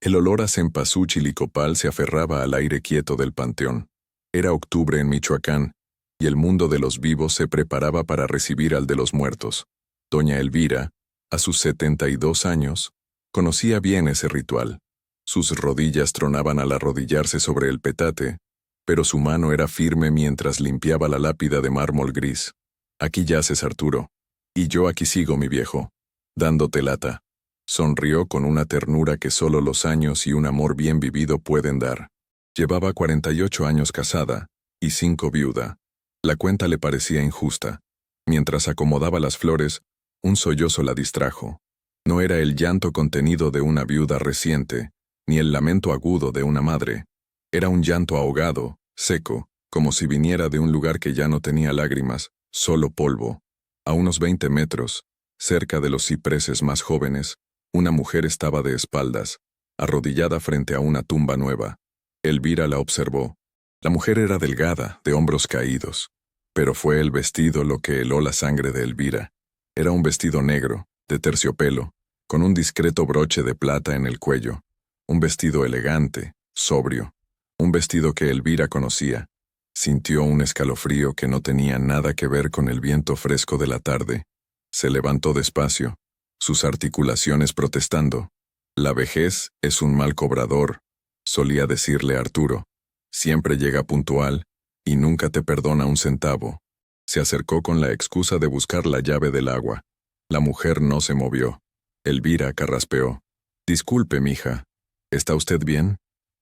El olor a cempasúchil y copal se aferraba al aire quieto del panteón. Era octubre en Michoacán, y el mundo de los vivos se preparaba para recibir al de los muertos. Doña Elvira, a sus 72 años, conocía bien ese ritual. Sus rodillas tronaban al arrodillarse sobre el petate, pero su mano era firme mientras limpiaba la lápida de mármol gris. Aquí yaces, Arturo. Y yo aquí sigo, mi viejo, dándote lata. Sonrió con una ternura que solo los años y un amor bien vivido pueden dar. Llevaba 48 años casada, y 5 viuda. La cuenta le parecía injusta. Mientras acomodaba las flores, un sollozo la distrajo. No era el llanto contenido de una viuda reciente, ni el lamento agudo de una madre. Era un llanto ahogado, seco, como si viniera de un lugar que ya no tenía lágrimas, solo polvo. A unos 20 metros, cerca de los cipreses más jóvenes, una mujer estaba de espaldas, arrodillada frente a una tumba nueva. Elvira la observó. La mujer era delgada, de hombros caídos. Pero fue el vestido lo que heló la sangre de Elvira. Era un vestido negro, de terciopelo, con un discreto broche de plata en el cuello. Un vestido elegante, sobrio. Un vestido que Elvira conocía. Sintió un escalofrío que no tenía nada que ver con el viento fresco de la tarde. Se levantó despacio, sus articulaciones protestando. La vejez es un mal cobrador, solía decirle Arturo. Siempre llega puntual y nunca te perdona un centavo. Se acercó con la excusa de buscar la llave del agua. La mujer no se movió. Elvira carraspeó. Disculpe, mija. ¿Está usted bien?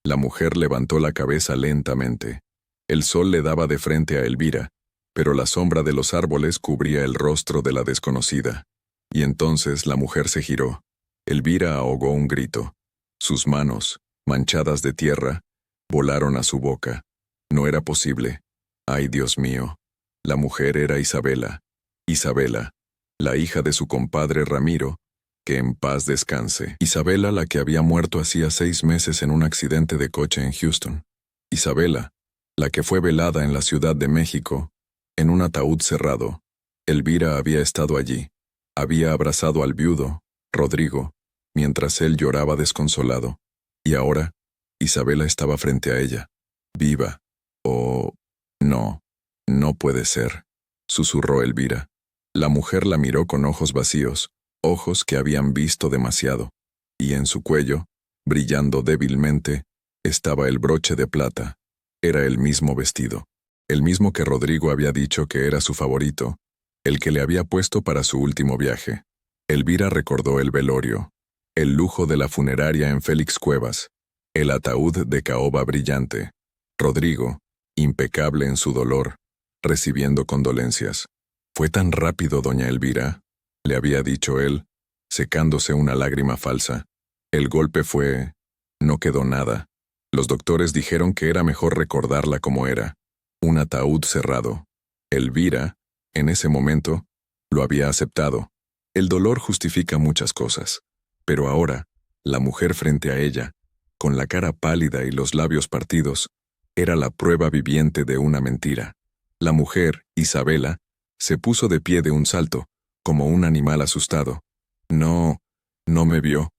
La mujer levantó la cabeza lentamente. El sol le daba de frente a Elvira, pero la sombra de los árboles cubría el rostro de la desconocida. Y entonces la mujer se giró. Elvira ahogó un grito. Sus manos, manchadas de tierra, volaron a su boca. No era posible. ¡Ay, Dios mío! La mujer era Isabela. Isabela, la hija de su compadre Ramiro, que en paz descanse. Isabela, la que había muerto hacía 6 meses en un accidente de coche en Houston. Isabela, la que fue velada en la Ciudad de México, en un ataúd cerrado. Elvira había estado allí. Había abrazado al viudo, Rodrigo, mientras él lloraba desconsolado. Y ahora, Isabela estaba frente a ella, viva. Oh, no, no puede ser, susurró Elvira. La mujer la miró con ojos vacíos, ojos que habían visto demasiado, y en su cuello, brillando débilmente, estaba el broche de plata. Era el mismo vestido, el mismo que Rodrigo había dicho que era su favorito, el que le había puesto para su último viaje. Elvira recordó el velorio, el lujo de la funeraria en Félix Cuevas, el ataúd de caoba brillante, Rodrigo, impecable en su dolor, recibiendo condolencias. «Fue tan rápido, doña Elvira», le había dicho él, secándose una lágrima falsa. «El golpe fue... no quedó nada. Los doctores dijeron que era mejor recordarla como era. Un ataúd cerrado». Elvira, en ese momento, lo había aceptado. El dolor justifica muchas cosas. Pero ahora, la mujer frente a ella, con la cara pálida y los labios partidos, era la prueba viviente de una mentira. La mujer, Isabela, se puso de pie de un salto, como un animal asustado. «No, no me vio»,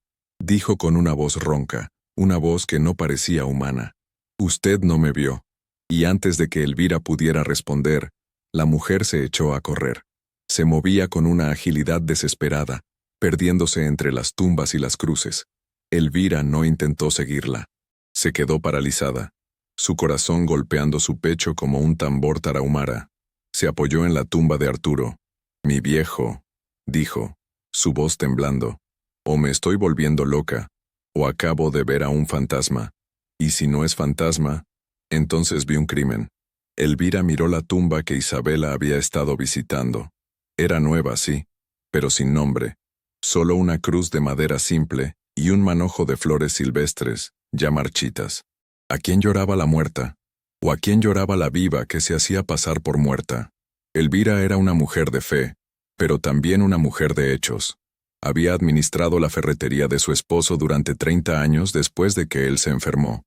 dijo con una voz ronca, una voz que no parecía humana. «Usted no me vio». Y antes de que Elvira pudiera responder, la mujer se echó a correr. Se movía con una agilidad desesperada, perdiéndose entre las tumbas y las cruces. Elvira no intentó seguirla. Se quedó paralizada, su corazón golpeando su pecho como un tambor tarahumara. Se apoyó en la tumba de Arturo. «Mi viejo», dijo, su voz temblando. «O me estoy volviendo loca, o acabo de ver a un fantasma. Y si no es fantasma, entonces vi un crimen». Elvira miró la tumba que Isabela había estado visitando. Era nueva, sí, pero sin nombre. Solo una cruz de madera simple y un manojo de flores silvestres, ya marchitas. ¿A quién lloraba la muerta? ¿O a quién lloraba la viva que se hacía pasar por muerta? Elvira era una mujer de fe, pero también una mujer de hechos. Había administrado la ferretería de su esposo durante 30 años después de que él se enfermó.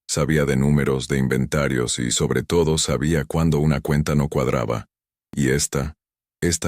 Sabía de números, de inventarios y sobre todo sabía cuándo una cuenta no cuadraba. Y esta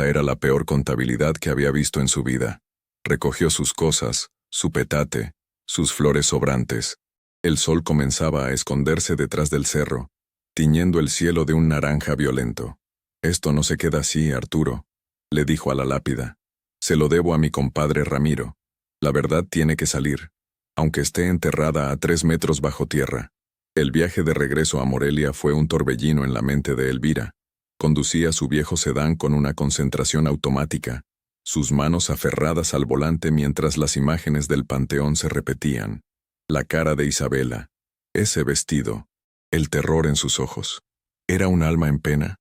era la peor contabilidad que había visto en su vida. Recogió sus cosas, su petate, sus flores sobrantes. El sol comenzaba a esconderse detrás del cerro, tiñendo el cielo de un naranja violento. «Esto no se queda así, Arturo», le dijo a la lápida. «Se lo debo a mi compadre Ramiro. La verdad tiene que salir, aunque esté enterrada a 3 metros bajo tierra». El viaje de regreso a Morelia fue un torbellino en la mente de Elvira. Conducía su viejo sedán con una concentración automática, sus manos aferradas al volante mientras las imágenes del panteón se repetían. La cara de Isabela, ese vestido, el terror en sus ojos. Era un alma en pena.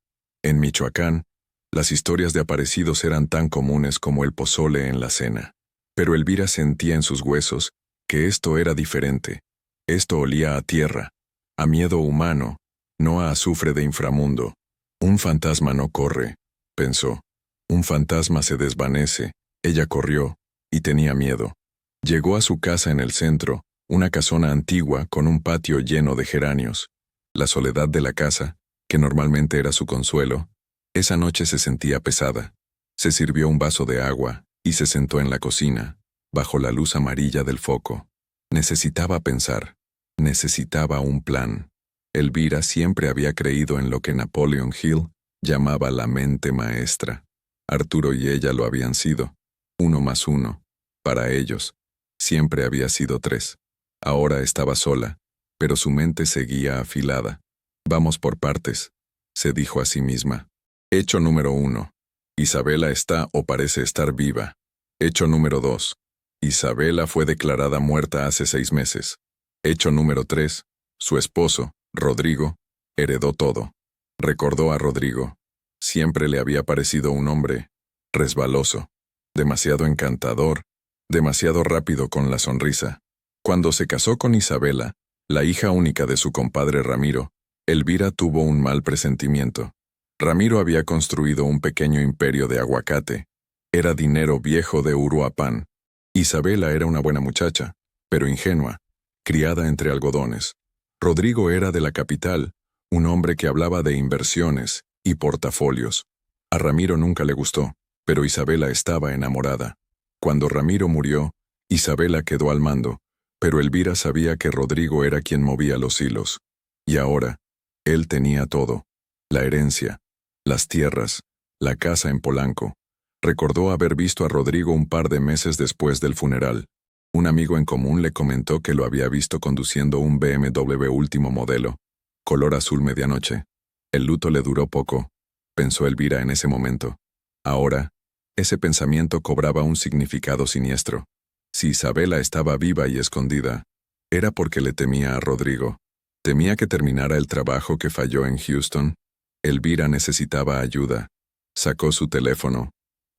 En Michoacán, las historias de aparecidos eran tan comunes como el pozole en la cena. Pero Elvira sentía en sus huesos que esto era diferente. Esto olía a tierra, a miedo humano, no a azufre de inframundo. Un fantasma no corre, pensó. Un fantasma se desvanece. Ella corrió, y tenía miedo. Llegó a su casa en el centro, una casona antigua con un patio lleno de geranios. La soledad de la casa, que normalmente era su consuelo, esa noche se sentía pesada. Se sirvió un vaso de agua y se sentó en la cocina, bajo la luz amarilla del foco. Necesitaba pensar. Necesitaba un plan. Elvira siempre había creído en lo que Napoleon Hill llamaba la mente maestra. Arturo y ella lo habían sido. 1 más 1. Para ellos, siempre había sido 3. Ahora estaba sola, pero su mente seguía afilada. «Vamos por partes», se dijo a sí misma. Hecho número 1. Isabela está o parece estar viva. Hecho número 2. Isabela fue declarada muerta hace 6 meses. Hecho número 3. Su esposo, Rodrigo, heredó todo. Recordó a Rodrigo. Siempre le había parecido un hombre resbaloso, demasiado encantador, demasiado rápido con la sonrisa. Cuando se casó con Isabela, la hija única de su compadre Ramiro, Elvira tuvo un mal presentimiento. Ramiro había construido un pequeño imperio de aguacate. Era dinero viejo de Uruapan. Isabela era una buena muchacha, pero ingenua, criada entre algodones. Rodrigo era de la capital, un hombre que hablaba de inversiones y portafolios. A Ramiro nunca le gustó, pero Isabela estaba enamorada. Cuando Ramiro murió, Isabela quedó al mando, pero Elvira sabía que Rodrigo era quien movía los hilos. Y ahora, él tenía todo: la herencia, las tierras, la casa en Polanco. Recordó haber visto a Rodrigo un par de meses después del funeral. Un amigo en común le comentó que lo había visto conduciendo un BMW último modelo, color azul medianoche. El luto le duró poco, pensó Elvira en ese momento. Ahora, ese pensamiento cobraba un significado siniestro. Si Isabela estaba viva y escondida, era porque le temía a Rodrigo. Temía que terminara el trabajo que falló en Houston. Elvira necesitaba ayuda. Sacó su teléfono,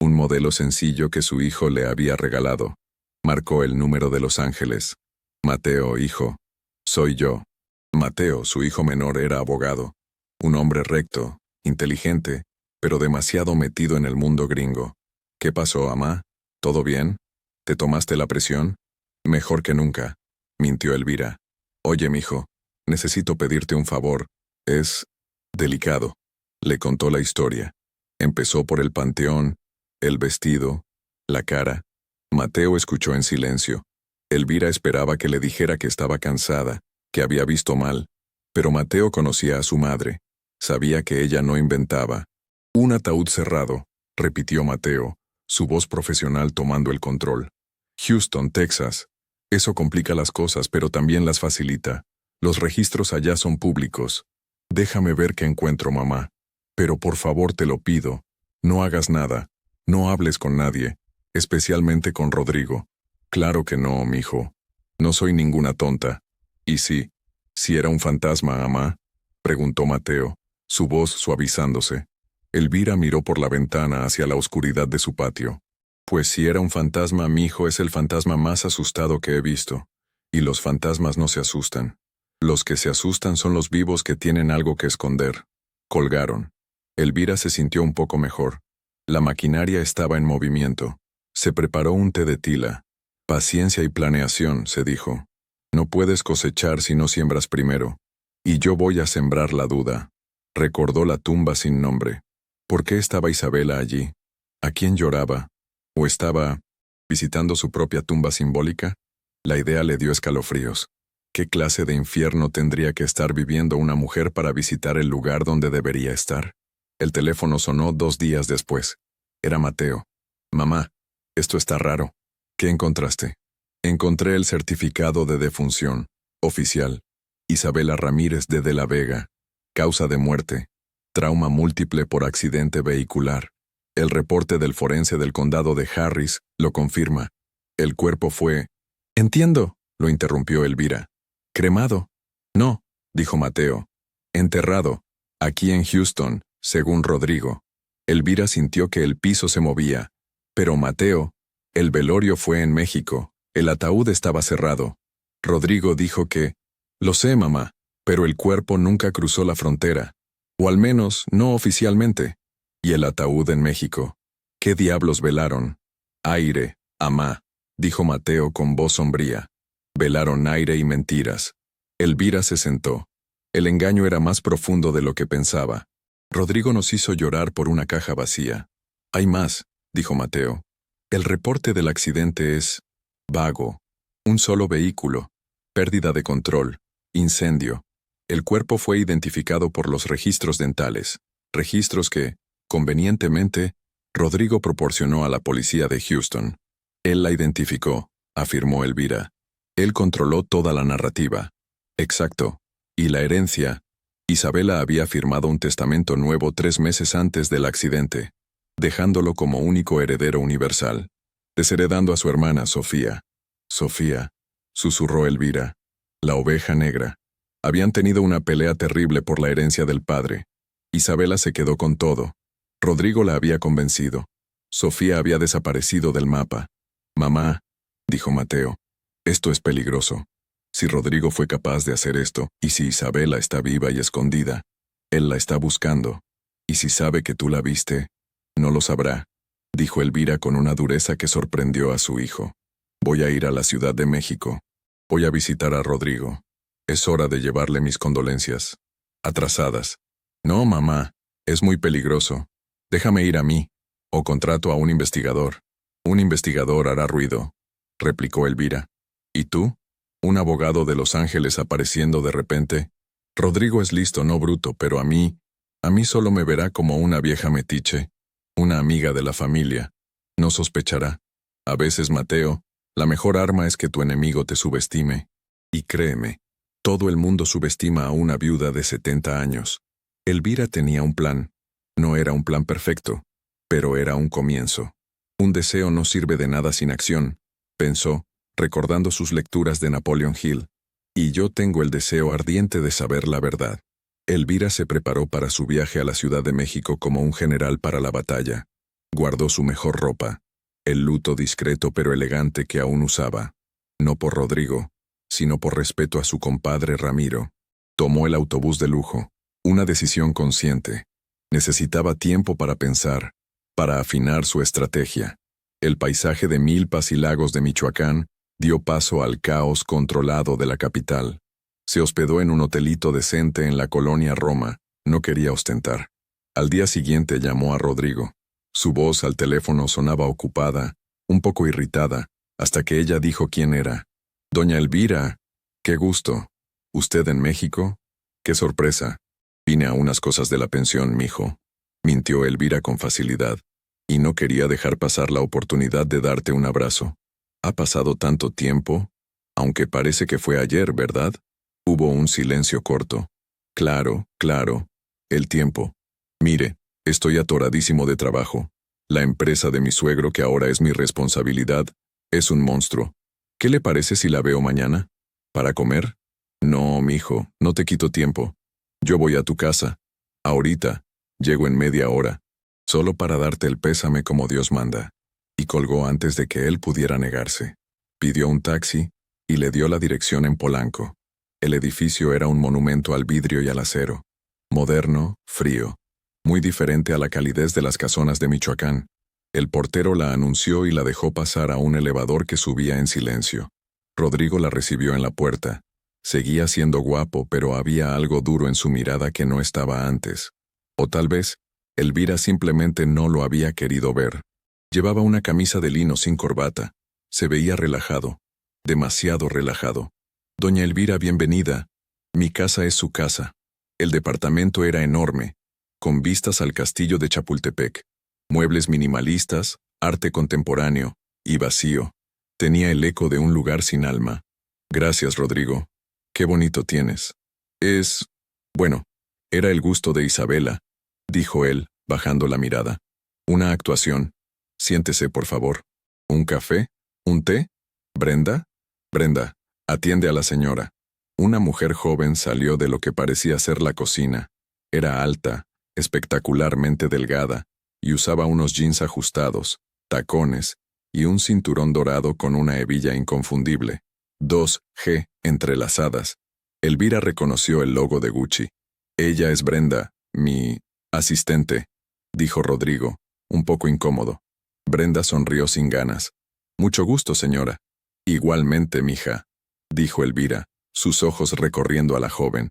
un modelo sencillo que su hijo le había regalado. Marcó el número de Los Ángeles. «Mateo, hijo. Soy yo». Mateo, su hijo menor, era abogado. Un hombre recto, inteligente, pero demasiado metido en el mundo gringo. «¿Qué pasó, amá? ¿Todo bien? ¿Te tomaste la presión?» «Mejor que nunca», mintió Elvira. «Oye, mijo, necesito pedirte un favor. Es delicado». Le contó la historia. Empezó por el panteón, el vestido, la cara. Mateo escuchó en silencio. Elvira esperaba que le dijera que estaba cansada, que había visto mal. Pero Mateo conocía a su madre. Sabía que ella no inventaba. «Un ataúd cerrado», repitió Mateo, su voz profesional tomando el control. «Houston, Texas. Eso complica las cosas, pero también las facilita. Los registros allá son públicos. Déjame ver qué encuentro, mamá. Pero por favor te lo pido, no hagas nada. No hables con nadie, especialmente con Rodrigo». «Claro que no, mijo. No soy ninguna tonta». «¿Y si era un fantasma, mamá?», preguntó Mateo, su voz suavizándose. Elvira miró por la ventana hacia la oscuridad de su patio. «Pues si era un fantasma, mi hijo es el fantasma más asustado que he visto. Y los fantasmas no se asustan. Los que se asustan son los vivos que tienen algo que esconder». Colgaron. Elvira se sintió un poco mejor. La maquinaria estaba en movimiento. Se preparó un té de tila. «Paciencia y planeación», se dijo. «No puedes cosechar si no siembras primero. Y yo voy a sembrar la duda». Recordó la tumba sin nombre. ¿Por qué estaba Isabela allí? ¿A quién lloraba? ¿O estaba visitando su propia tumba simbólica? La idea le dio escalofríos. ¿Qué clase de infierno tendría que estar viviendo una mujer para visitar el lugar donde debería estar? El teléfono sonó 2 días después. Era Mateo. Mamá, esto está raro. ¿Qué encontraste? Encontré el certificado de defunción. Oficial. Isabela Ramírez de la Vega. Causa de muerte. Trauma múltiple por accidente vehicular. El reporte del forense del condado de Harris lo confirma. El cuerpo fue... Entiendo, lo interrumpió Elvira. ¿Cremado? No, dijo Mateo. Enterrado. Aquí en Houston, según Rodrigo. Elvira sintió que el piso se movía. Pero Mateo, el velorio fue en México. El ataúd estaba cerrado. Rodrigo dijo que... Lo sé, mamá, pero el cuerpo nunca cruzó la frontera. O al menos, no oficialmente. Y el ataúd en México. ¿Qué diablos velaron? Aire, amá, dijo Mateo con voz sombría. Velaron aire y mentiras. Elvira se sentó. El engaño era más profundo de lo que pensaba. Rodrigo nos hizo llorar por una caja vacía. Hay más, dijo Mateo. El reporte del accidente es... vago. Un solo vehículo. Pérdida de control. Incendio. El cuerpo fue identificado por los registros dentales. Registros que, convenientemente, Rodrigo proporcionó a la policía de Houston. Él la identificó, afirmó Elvira. Él controló toda la narrativa. Exacto. Y la herencia. Isabela había firmado un testamento nuevo 3 meses antes del accidente, dejándolo como único heredero universal, desheredando a su hermana Sofía. Sofía, susurró Elvira, la oveja negra. Habían tenido una pelea terrible por la herencia del padre. Isabela se quedó con todo. Rodrigo la había convencido. Sofía había desaparecido del mapa. Mamá, dijo Mateo, esto es peligroso. Si Rodrigo fue capaz de hacer esto, y si Isabela está viva y escondida, él la está buscando. Y si sabe que tú la viste, no lo sabrá, dijo Elvira con una dureza que sorprendió a su hijo. Voy a ir a la Ciudad de México. Voy a visitar a Rodrigo. Es hora de llevarle mis condolencias. Atrasadas. No, mamá, es muy peligroso. Déjame ir a mí, o contrato a un investigador. Un investigador hará ruido, replicó Elvira. ¿Y tú? ¿Un abogado de Los Ángeles apareciendo de repente? Rodrigo es listo, no bruto, pero a mí solo me verá como una vieja metiche, una amiga de la familia. No sospechará. A veces, Mateo, la mejor arma es que tu enemigo te subestime. Y créeme, todo el mundo subestima a una viuda de 70 años. Elvira tenía un plan. No era un plan perfecto, pero era un comienzo. Un deseo no sirve de nada sin acción, pensó, recordando sus lecturas de Napoleon Hill. Y yo tengo el deseo ardiente de saber la verdad. Elvira se preparó para su viaje a la Ciudad de México como un general para la batalla. Guardó su mejor ropa, el luto discreto pero elegante que aún usaba. No por Rodrigo, sino por respeto a su compadre Ramiro. Tomó el autobús de lujo, una decisión consciente. Necesitaba tiempo para pensar, para afinar su estrategia. El paisaje de milpas y lagos de Michoacán dio paso al caos controlado de la capital. Se hospedó en un hotelito decente en la colonia Roma. No quería ostentar. Al día siguiente llamó a Rodrigo. Su voz al teléfono sonaba ocupada, un poco irritada, hasta que ella dijo quién era. Doña Elvira, qué gusto. ¿Usted en México? Qué sorpresa. Vine a unas cosas de la pensión, mijo. Mintió Elvira con facilidad, y no quería dejar pasar la oportunidad de darte un abrazo. ¿Ha pasado tanto tiempo? Aunque parece que fue ayer, ¿verdad? Hubo un silencio corto. Claro, claro. El tiempo. Mire, estoy atoradísimo de trabajo. La empresa de mi suegro, que ahora es mi responsabilidad, es un monstruo. ¿Qué le parece si la veo mañana? ¿Para comer? No, mijo, no te quito tiempo. Yo voy a tu casa. Ahorita. Llego en media hora. Solo para darte el pésame como Dios manda. Y colgó antes de que él pudiera negarse. Pidió un taxi y le dio la dirección en Polanco. El edificio era un monumento al vidrio y al acero. Moderno, frío. Muy diferente a la calidez de las casonas de Michoacán. El portero la anunció y la dejó pasar a un elevador que subía en silencio. Rodrigo la recibió en la puerta. Seguía siendo guapo, pero había algo duro en su mirada que no estaba antes. O tal vez, Elvira simplemente no lo había querido ver. Llevaba una camisa de lino sin corbata. Se veía relajado. demasiado relajado. Doña Elvira, bienvenida. Mi casa es su casa. El departamento era enorme, con vistas al castillo de Chapultepec. Muebles minimalistas, arte contemporáneo, y vacío. Tenía el eco de un lugar sin alma. Gracias, Rodrigo. Qué bonito tienes. Bueno, era el gusto de Isabela, dijo él, bajando la mirada. Una actuación. Siéntese, por favor. ¿Un café? ¿Un té? ¿Brenda? Brenda, atiende a la señora. Una mujer joven salió de lo que parecía ser la cocina. Era alta, espectacularmente delgada, y usaba unos jeans ajustados, tacones, y un cinturón dorado con una hebilla inconfundible. 2G entrelazadas. Elvira reconoció el logo de Gucci. Ella es Brenda, mi asistente, dijo Rodrigo, un poco incómodo. Brenda sonrió sin ganas. Mucho gusto, señora. Igualmente, mija, dijo Elvira, sus ojos recorriendo a la joven.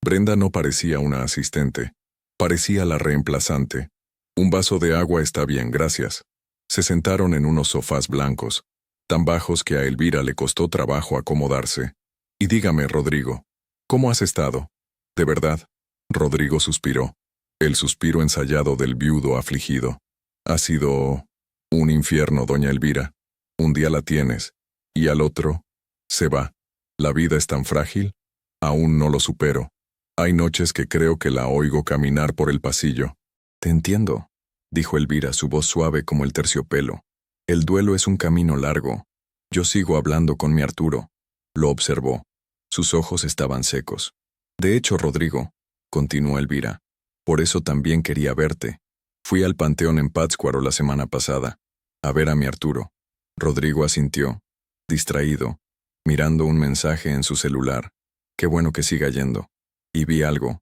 Brenda no parecía una asistente. Parecía la reemplazante. Un vaso de agua está bien, gracias. Se sentaron en unos sofás blancos, tan bajos que a Elvira le costó trabajo acomodarse. Y dígame, Rodrigo, ¿cómo has estado? ¿De verdad? Rodrigo suspiró. El suspiro ensayado del viudo afligido. Ha sido un infierno, doña Elvira. Un día la tienes, y al otro, se va. La vida es tan frágil, aún no lo supero. Hay noches que creo que la oigo caminar por el pasillo. Te entiendo, dijo Elvira, su voz suave como el terciopelo. El duelo es un camino largo. Yo sigo hablando con mi Arturo. Lo observó. Sus ojos estaban secos. De hecho, Rodrigo, continuó Elvira, por eso también quería verte. Fui al panteón en Pátzcuaro la semana pasada, a ver a mi Arturo. Rodrigo asintió, distraído, mirando un mensaje en su celular. Qué bueno que siga yendo. Y vi algo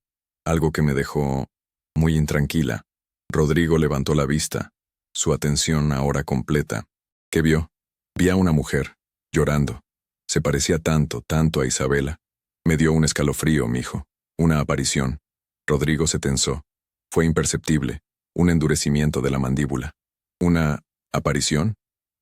que me dejó muy intranquila. Rodrigo levantó la vista, su atención ahora completa. ¿Qué vio? Vi a una mujer, llorando. Se parecía tanto, tanto a Isabela. Me dio un escalofrío, mijo. Una aparición. Rodrigo se tensó. Fue imperceptible, un endurecimiento de la mandíbula. ¿Una aparición?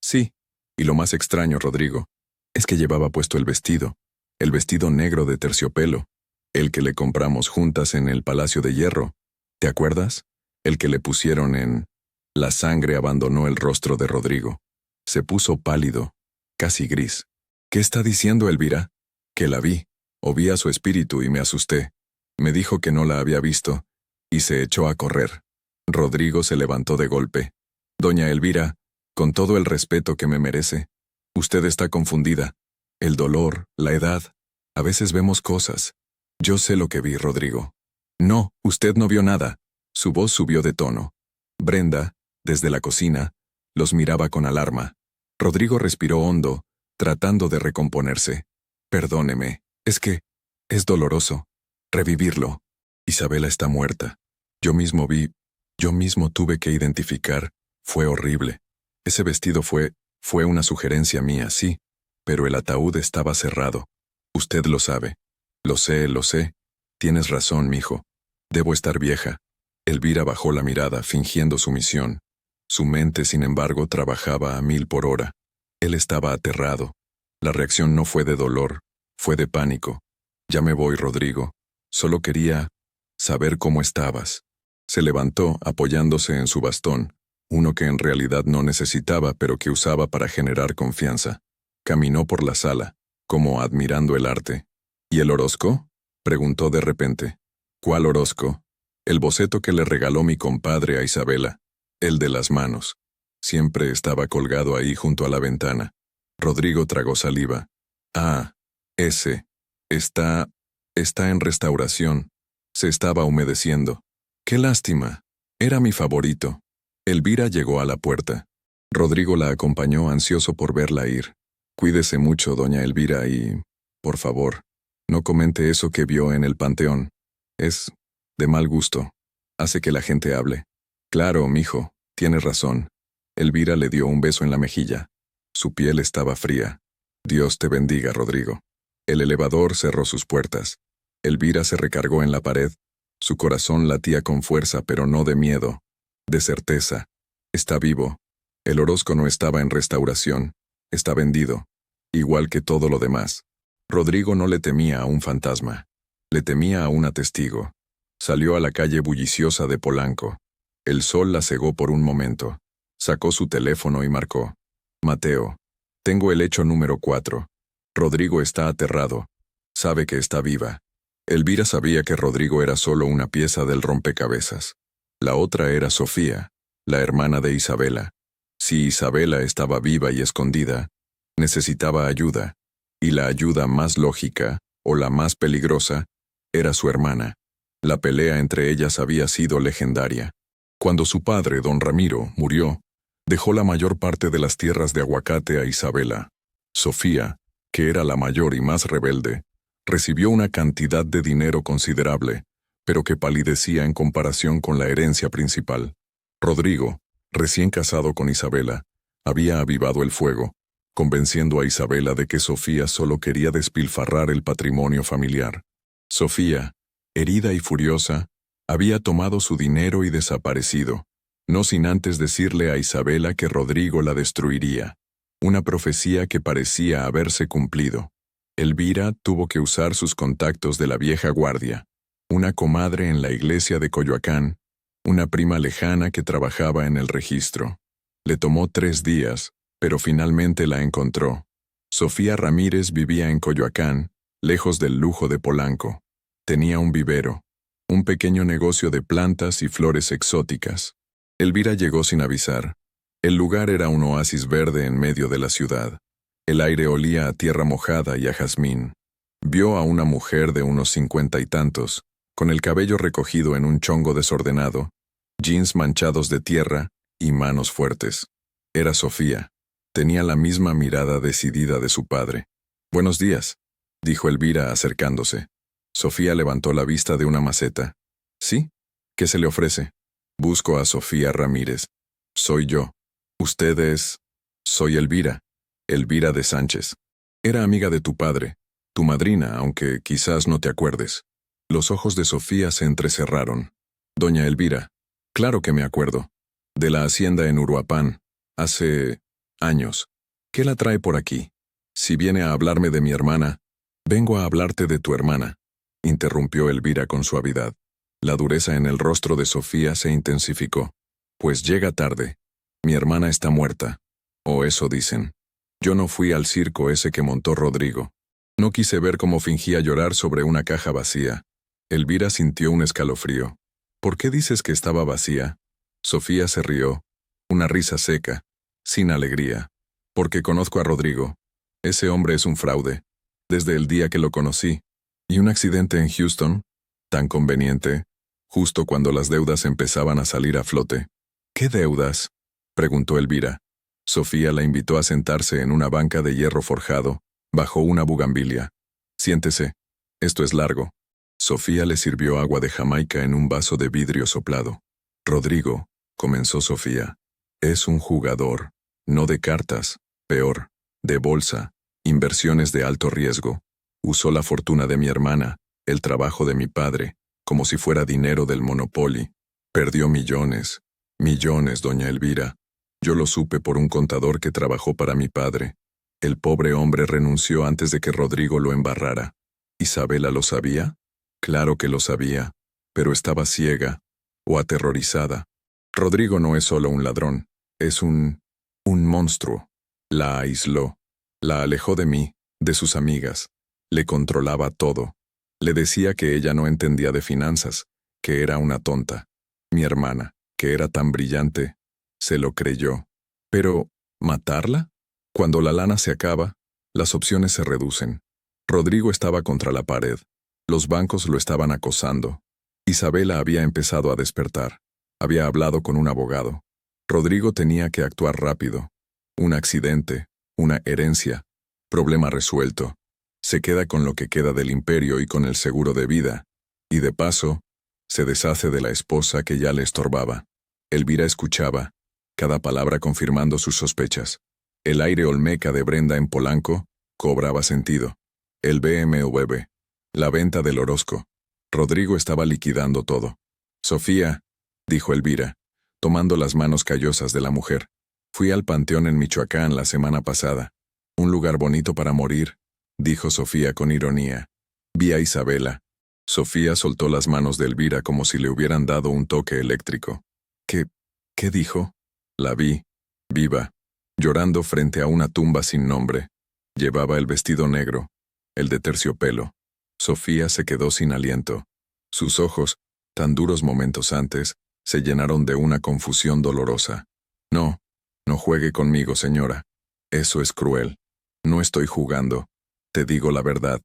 Sí. Y lo más extraño, Rodrigo, es que llevaba puesto el vestido negro de terciopelo, el que le compramos juntas en el Palacio de Hierro. ¿Te acuerdas? El que le pusieron en... La sangre abandonó el rostro de Rodrigo. Se puso pálido, casi gris. ¿Qué está diciendo, Elvira? Que la vi, o vi a su espíritu y me asusté. Me dijo que no la había visto, y se echó a correr. Rodrigo se levantó de golpe. Doña Elvira, con todo el respeto que me merece, usted está confundida. El dolor, la edad, a veces vemos cosas. Yo sé lo que vi, Rodrigo. No, usted no vio nada. Su voz subió de tono. Brenda, desde la cocina, los miraba con alarma. Rodrigo respiró hondo, tratando de recomponerse. Perdóneme, es que es doloroso revivirlo. Isabela está muerta. Yo mismo tuve que identificar. Fue horrible. Ese vestido fue una sugerencia mía, sí, pero el ataúd estaba cerrado. Usted lo sabe. Lo sé. Tienes razón, mijo. Debo estar vieja. Elvira bajó la mirada, fingiendo sumisión. Su mente, sin embargo, trabajaba a 1000 por hora. Él estaba aterrado. La reacción no fue de dolor, fue de pánico. Ya me voy, Rodrigo. Solo quería saber cómo estabas. Se levantó, apoyándose en su bastón, uno que en realidad no necesitaba, pero que usaba para generar confianza. Caminó por la sala, como admirando el arte. ¿Y el Orozco? Preguntó de repente. ¿Cuál Orozco? El boceto que le regaló mi compadre a Isabela. El de las manos. Siempre estaba colgado ahí junto a la ventana. Rodrigo tragó saliva. Ah, ese. Está en restauración. Se estaba humedeciendo. Qué lástima. Era mi favorito. Elvira llegó a la puerta. Rodrigo la acompañó, ansioso por verla ir. Cuídese mucho, doña Elvira, y, por favor, no comente eso que vio en el panteón. Es de mal gusto. Hace que la gente hable. Claro, mijo, tienes razón. Elvira le dio un beso en la mejilla. Su piel estaba fría. Dios te bendiga, Rodrigo. El elevador cerró sus puertas. Elvira se recargó en la pared. Su corazón latía con fuerza, pero no de miedo, de certeza. Está vivo. El Orozco no estaba en restauración. Está vendido. igual que todo lo demás. Rodrigo no le temía a un fantasma, le temía a una testigo. Salió a la calle bulliciosa de Polanco. El sol la cegó por un momento. Sacó su teléfono y marcó. Mateo. Tengo el hecho número 4. Rodrigo está aterrado. Sabe que está viva. Elvira sabía que Rodrigo era solo una pieza del rompecabezas. La otra era Sofía, la hermana de Isabela. Si Isabela estaba viva y escondida, necesitaba ayuda, y la ayuda más lógica, o la más peligrosa, era su hermana. La pelea entre ellas había sido legendaria. Cuando su padre, don Ramiro, murió, dejó la mayor parte de las tierras de aguacate a Isabela. Sofía, que era la mayor y más rebelde, recibió una cantidad de dinero considerable, pero que palidecía en comparación con la herencia principal. Rodrigo, recién casado con Isabela, había avivado el fuego, convenciendo a Isabela de que Sofía solo quería despilfarrar el patrimonio familiar. Sofía, herida y furiosa, había tomado su dinero y desaparecido, no sin antes decirle a Isabela que Rodrigo la destruiría, una profecía que parecía haberse cumplido. Elvira tuvo que usar sus contactos de la vieja guardia, una comadre en la iglesia de Coyoacán, una prima lejana que trabajaba en el registro. Le tomó 3 días, pero finalmente la encontró. Sofía Ramírez vivía en Coyoacán, lejos del lujo de Polanco. Tenía un vivero, un pequeño negocio de plantas y flores exóticas. Elvira llegó sin avisar. El lugar era un oasis verde en medio de la ciudad. El aire olía a tierra mojada y a jazmín. Vio a una mujer de unos 50 y tantos, con el cabello recogido en un chongo desordenado, jeans manchados de tierra y manos fuertes. Era Sofía. Tenía la misma mirada decidida de su padre. «Buenos días», dijo Elvira acercándose. Sofía levantó la vista de una maceta. «¿Sí? ¿Qué se le ofrece?» «Busco a Sofía Ramírez». «Soy yo». «Usted es...» «Soy Elvira. Elvira de Sánchez. Era amiga de tu padre, tu madrina, aunque quizás no te acuerdes». Los ojos de Sofía se entrecerraron. «Doña Elvira, claro que me acuerdo. De la hacienda en Uruapán, hace... años. ¿Qué la trae por aquí? Si viene a hablarme de mi hermana, vengo a hablarte de tu hermana», interrumpió Elvira con suavidad. La dureza en el rostro de Sofía se intensificó. «Pues llega tarde. Mi hermana está muerta. O eso dicen. Yo no fui al circo ese que montó Rodrigo. No quise ver cómo fingía llorar sobre una caja vacía». Elvira sintió un escalofrío. «¿Por qué dices que estaba vacía?» Sofía se rió. Una risa seca, sin alegría. «Porque conozco a Rodrigo. Ese hombre es un fraude. Desde el día que lo conocí. Y un accidente en Houston, tan conveniente, justo cuando las deudas empezaban a salir a flote». «¿Qué deudas?», preguntó Elvira. Sofía la invitó a sentarse en una banca de hierro forjado, bajo una bugambilia. «Siéntese. Esto es largo». Sofía le sirvió agua de Jamaica en un vaso de vidrio soplado. «Rodrigo», comenzó Sofía, «es un jugador, no de cartas, peor, de bolsa, inversiones de alto riesgo. Usó la fortuna de mi hermana, el trabajo de mi padre, como si fuera dinero del Monopoly. Perdió millones, millones, doña Elvira. Yo lo supe por un contador que trabajó para mi padre. El pobre hombre renunció antes de que Rodrigo lo embarrara. ¿Isabela lo sabía? Claro que lo sabía, pero estaba ciega o aterrorizada. Rodrigo no es solo un ladrón, es un monstruo. La aisló, la alejó de mí, de sus amigas. Le controlaba todo. Le decía que ella no entendía de finanzas, que era una tonta. Mi hermana, que era tan brillante, se lo creyó. Pero, ¿matarla? Cuando la lana se acaba, las opciones se reducen. Rodrigo estaba contra la pared. Los bancos lo estaban acosando. Isabela había empezado a despertar. Había hablado con un abogado. Rodrigo tenía que actuar rápido. Un accidente, una herencia, problema resuelto. Se queda con lo que queda del imperio y con el seguro de vida. Y de paso, se deshace de la esposa que ya le estorbaba. Elvira escuchaba, cada palabra confirmando sus sospechas. El aire olmeca de Brenda en Polanco cobraba sentido. El BMW, la venta del Orozco. Rodrigo estaba liquidando todo. «Sofía», dijo Elvira, tomando las manos callosas de la mujer, «fui al panteón en Michoacán la semana pasada. Un lugar bonito para morir, dijo Sofía con ironía. Vi a Isabela. Sofía soltó las manos de Elvira como si le hubieran dado un toque eléctrico. ¿Qué dijo? La vi, viva, llorando frente a una tumba sin nombre. Llevaba el vestido negro, el de terciopelo. Sofía se quedó sin aliento. Sus ojos, tan duros momentos antes, se llenaron de una confusión dolorosa. No juegue conmigo, señora. Eso es cruel. No estoy jugando. Te digo la verdad.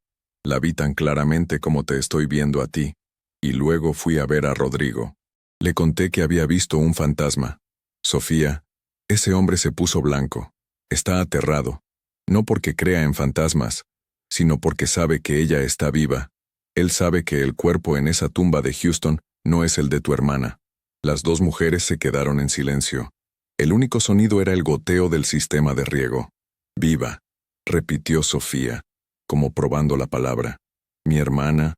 La vi tan claramente como te estoy viendo a ti. Y luego fui a ver a Rodrigo. Le conté que había visto un fantasma. Sofía, ese hombre se puso blanco. Está aterrado. No porque crea en fantasmas, sino porque sabe que ella está viva. Él sabe que el cuerpo en esa tumba de Houston no es el de tu hermana. Las dos mujeres se quedaron en silencio. El único sonido era el goteo del sistema de riego. Viva, repitió Sofía, como probando la palabra. Mi hermana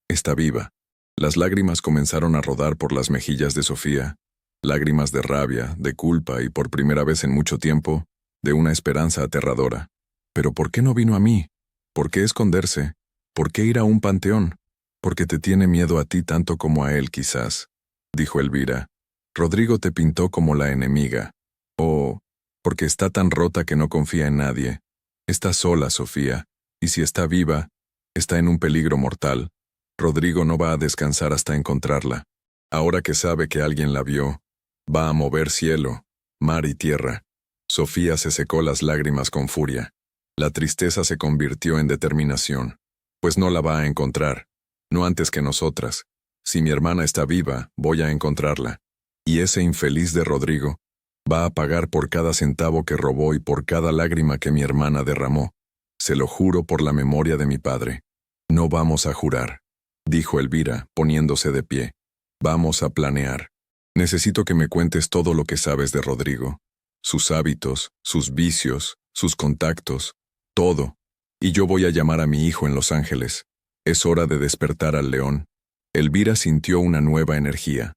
está viva. Las lágrimas comenzaron a rodar por las mejillas de Sofía. Lágrimas de rabia, de culpa y por primera vez en mucho tiempo, de una esperanza aterradora. ¿Pero por qué no vino a mí? ¿Por qué esconderse? ¿Por qué ir a un panteón? Porque te tiene miedo a ti tanto como a él, quizás, dijo Elvira. Rodrigo te pintó como la enemiga. O porque está tan rota que no confía en nadie. Está sola, Sofía, y si está viva, está en un peligro mortal. Rodrigo no va a descansar hasta encontrarla. Ahora que sabe que alguien la vio, va a mover cielo, mar y tierra. Sofía se secó las lágrimas con furia. La tristeza se convirtió en determinación. Pues no la va a encontrar. No antes que nosotras. Si mi hermana está viva, voy a encontrarla. Y ese infeliz de Rodrigo va a pagar por cada centavo que robó y por cada lágrima que mi hermana derramó. Se lo juro por la memoria de mi padre. No vamos a jurar, dijo Elvira, poniéndose de pie. Vamos a planear. Necesito que me cuentes todo lo que sabes de Rodrigo. Sus hábitos, sus vicios, sus contactos, todo. Y yo voy a llamar a mi hijo en Los Ángeles. Es hora de despertar al león. Elvira sintió una nueva energía.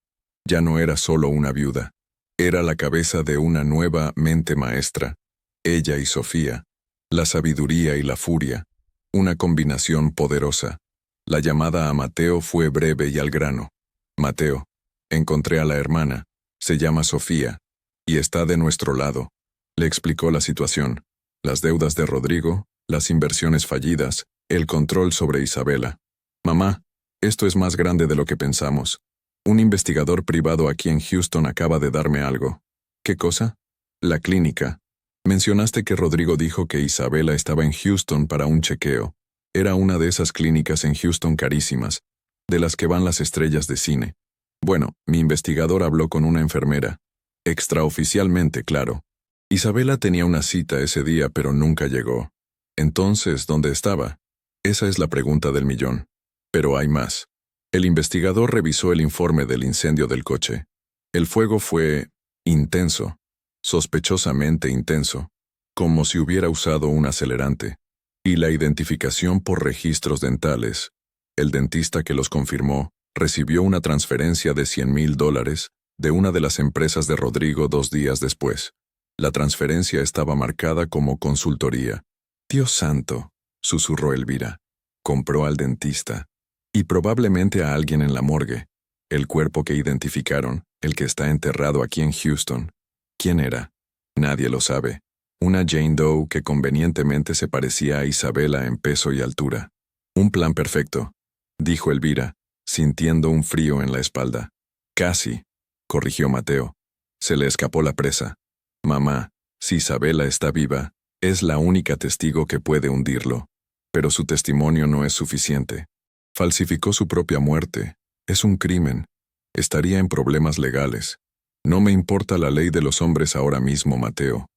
Ya no era solo una viuda. Era la cabeza de una nueva mente maestra. Ella y Sofía. La sabiduría y la furia. Una combinación poderosa. La llamada a Mateo fue breve y al grano. Mateo, encontré a la hermana. Se llama Sofía. Y está de nuestro lado. Le explicó la situación. Las deudas de Rodrigo, las inversiones fallidas, el control sobre Isabela. Mamá, esto es más grande de lo que pensamos. Un investigador privado aquí en Houston acaba de darme algo. ¿Qué cosa? La clínica. Mencionaste que Rodrigo dijo que Isabela estaba en Houston para un chequeo. Era una de esas clínicas en Houston carísimas, de las que van las estrellas de cine. Bueno, mi investigador habló con una enfermera. Extraoficialmente, claro. Isabela tenía una cita ese día, pero nunca llegó. Entonces, ¿dónde estaba? Esa es la pregunta del millón. Pero hay más. El investigador revisó el informe del incendio del coche. El fuego fue intenso, sospechosamente intenso, como si hubiera usado un acelerante. Y la identificación por registros dentales. El dentista que los confirmó recibió una transferencia de $100,000 de una de las empresas de Rodrigo 2 días después. La transferencia estaba marcada como consultoría. Dios santo, susurró Elvira. Compró al dentista. Y probablemente a alguien en la morgue. El cuerpo que identificaron, el que está enterrado aquí en Houston. ¿Quién era? Nadie lo sabe. Una Jane Doe que convenientemente se parecía a Isabela en peso y altura. Un plan perfecto, dijo Elvira, sintiendo un frío en la espalda. Casi, corrigió Mateo. Se le escapó la presa. Mamá, si Isabela está viva, es la única testigo que puede hundirlo. Pero su testimonio no es suficiente. Falsificó su propia muerte. Es un crimen. Estaría en problemas legales. No me importa la ley de los hombres ahora mismo, Mateo.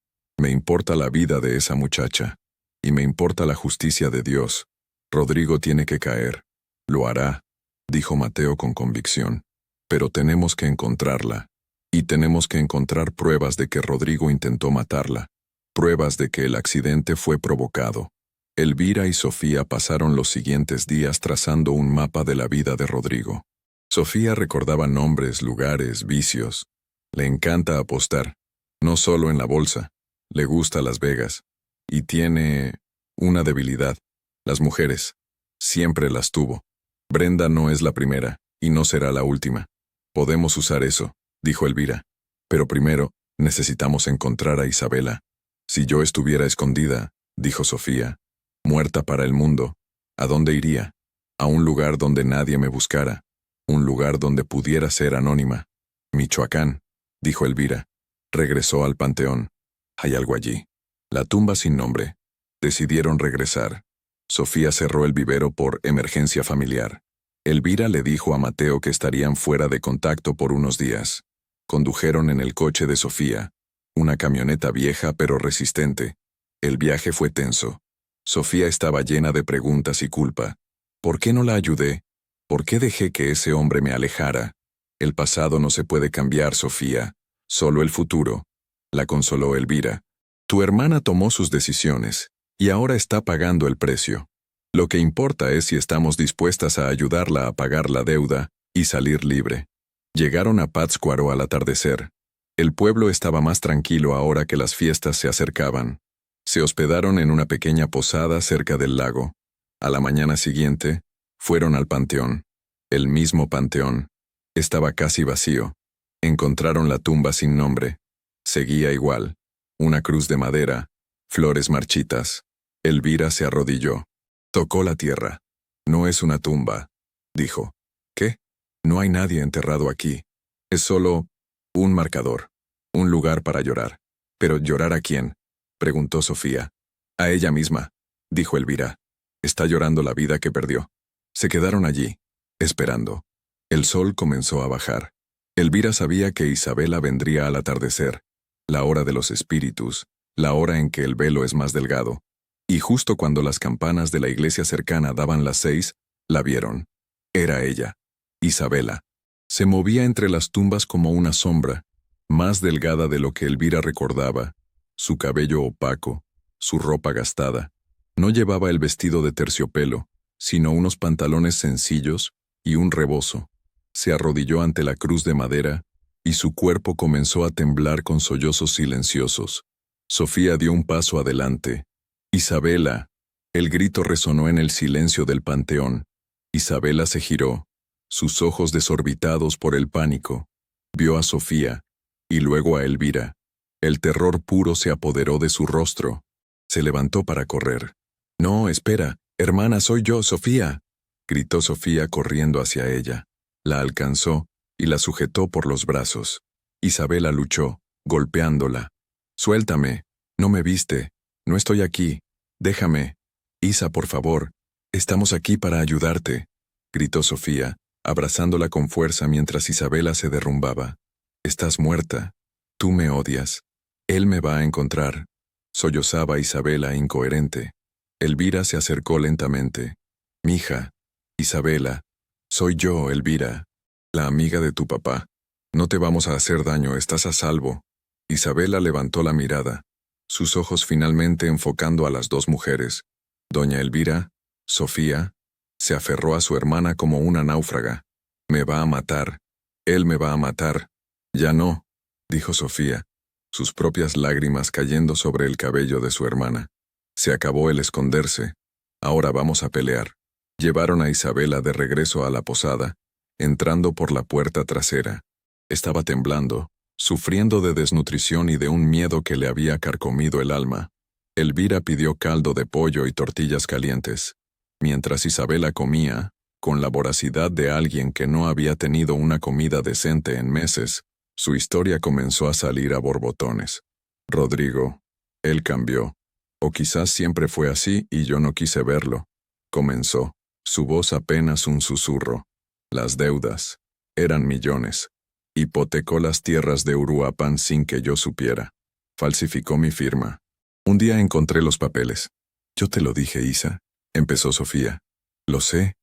Me importa la vida de esa muchacha. Y me importa la justicia de Dios. Rodrigo tiene que caer. Lo hará, dijo Mateo con convicción. Pero tenemos que encontrarla. Y tenemos que encontrar pruebas de que Rodrigo intentó matarla. Pruebas de que el accidente fue provocado. Elvira y Sofía pasaron los siguientes días trazando un mapa de la vida de Rodrigo. Sofía recordaba nombres, lugares, vicios. Le encanta apostar. No solo en la bolsa. Le gusta Las Vegas. Y tiene una debilidad. Las mujeres. Siempre las tuvo. Brenda no es la primera, y no será la última. Podemos usar eso, dijo Elvira. Pero primero, necesitamos encontrar a Isabela. Si yo estuviera escondida, dijo Sofía, muerta para el mundo, ¿a dónde iría? A un lugar donde nadie me buscara. Un lugar donde pudiera ser anónima. Michoacán, dijo Elvira. Regresó al panteón. Hay algo allí. La tumba sin nombre. Decidieron regresar. Sofía cerró el vivero por emergencia familiar. Elvira le dijo a Mateo que estarían fuera de contacto por unos días. Condujeron en el coche de Sofía, una camioneta vieja pero resistente. El viaje fue tenso. Sofía estaba llena de preguntas y culpa. ¿Por qué no la ayudé? ¿Por qué dejé que ese hombre me alejara? El pasado no se puede cambiar, Sofía, solo el futuro. La consoló Elvira. Tu hermana tomó sus decisiones, y ahora está pagando el precio. Lo que importa es si estamos dispuestas a ayudarla a pagar la deuda y salir libre. Llegaron a Pátzcuaro al atardecer. El pueblo estaba más tranquilo ahora que las fiestas se acercaban. Se hospedaron en una pequeña posada cerca del lago. A la mañana siguiente, fueron al panteón. El mismo panteón. Estaba casi vacío. Encontraron la tumba sin nombre. Seguía igual. Una cruz de madera, flores marchitas. Elvira se arrodilló. Tocó la tierra. No es una tumba, dijo. ¿Qué? No hay nadie enterrado aquí. Es solo un marcador. Un lugar para llorar. ¿Pero llorar a quién? Preguntó Sofía. A ella misma, dijo Elvira. Está llorando la vida que perdió. Se quedaron allí, esperando. El sol comenzó a bajar. Elvira sabía que Isabela vendría al atardecer, la hora de los espíritus, la hora en que el velo es más delgado. Y justo cuando las campanas de la iglesia cercana daban las 6, la vieron. Era ella, Isabela. Se movía entre las tumbas como una sombra, más delgada de lo que Elvira recordaba, su cabello opaco, su ropa gastada. No llevaba el vestido de terciopelo, sino unos pantalones sencillos y un rebozo. Se arrodilló ante la cruz de madera, y su cuerpo comenzó a temblar con sollozos silenciosos. Sofía dio un paso adelante. Isabela. El grito resonó en el silencio del panteón. Isabela se giró, sus ojos desorbitados por el pánico. Vio a Sofía, y luego a Elvira. El terror puro se apoderó de su rostro. Se levantó para correr. «No, espera, hermana, soy yo, Sofía», gritó Sofía corriendo hacia ella. La alcanzó y la sujetó por los brazos. Isabela luchó, golpeándola. «Suéltame, no me viste, no estoy aquí, déjame. Isa, por favor, estamos aquí para ayudarte», gritó Sofía, abrazándola con fuerza mientras Isabela se derrumbaba. «Estás muerta, tú me odias, él me va a encontrar», sollozaba Isabela incoherente. Elvira se acercó lentamente. «Mija, Isabela, soy yo, Elvira, la amiga de tu papá. No te vamos a hacer daño, estás a salvo». Isabela levantó la mirada, sus ojos finalmente enfocando a las dos mujeres. Doña Elvira, Sofía, se aferró a su hermana como una náufraga. «Me va a matar, él me va a matar». «Ya no», dijo Sofía, sus propias lágrimas cayendo sobre el cabello de su hermana. «Se acabó el esconderse. Ahora vamos a pelear». Llevaron a Isabela de regreso a la posada, entrando por la puerta trasera. Estaba temblando, sufriendo de desnutrición y de un miedo que le había carcomido el alma. Elvira pidió caldo de pollo y tortillas calientes. Mientras Isabela comía, con la voracidad de alguien que no había tenido una comida decente en meses, su historia comenzó a salir a borbotones. «Rodrigo, él cambió. O quizás siempre fue así y yo no quise verlo», comenzó, su voz apenas un susurro. «Las deudas. Eran millones. Hipotecó las tierras de Uruapan sin que yo supiera. Falsificó mi firma. Un día encontré los papeles. Yo te lo dije, Isa», empezó Sofía. Lo sé,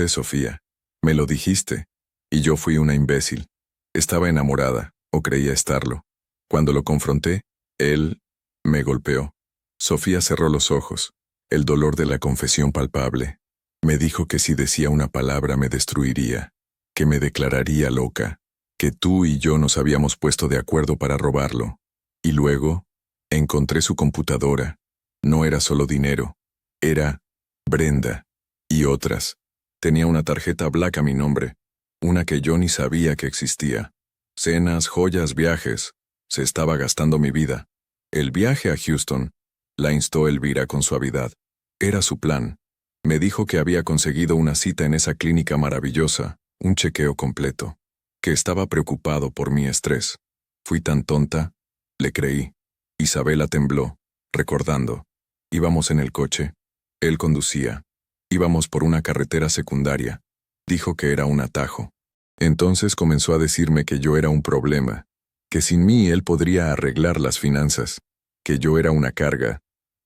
Sofía. Me lo dijiste. Y yo fui una imbécil. Estaba enamorada, o creía estarlo. Cuando lo confronté, él me golpeó». Sofía cerró los ojos, el dolor de la confesión palpable. «Me dijo que si decía una palabra me destruiría, que me declararía loca, que tú y yo nos habíamos puesto de acuerdo para robarlo. Y luego, encontré su computadora, No era solo dinero. Era Brenda. Y otras. Tenía una tarjeta black a mi nombre. Una que yo ni sabía que existía. Cenas, joyas, viajes. Se estaba gastando mi vida. El viaje a Houston, la instó Elvira con suavidad. Era su plan. Me dijo que había conseguido una cita en esa clínica maravillosa, un chequeo completo. Que estaba preocupado por mi estrés. Fui tan tonta. Le creí. Isabela tembló, recordando. Íbamos en el coche. Él conducía. Íbamos por una carretera secundaria. Dijo que era un atajo. Entonces comenzó a decirme que yo era un problema, que sin mí él podría arreglar las finanzas, que yo era una carga,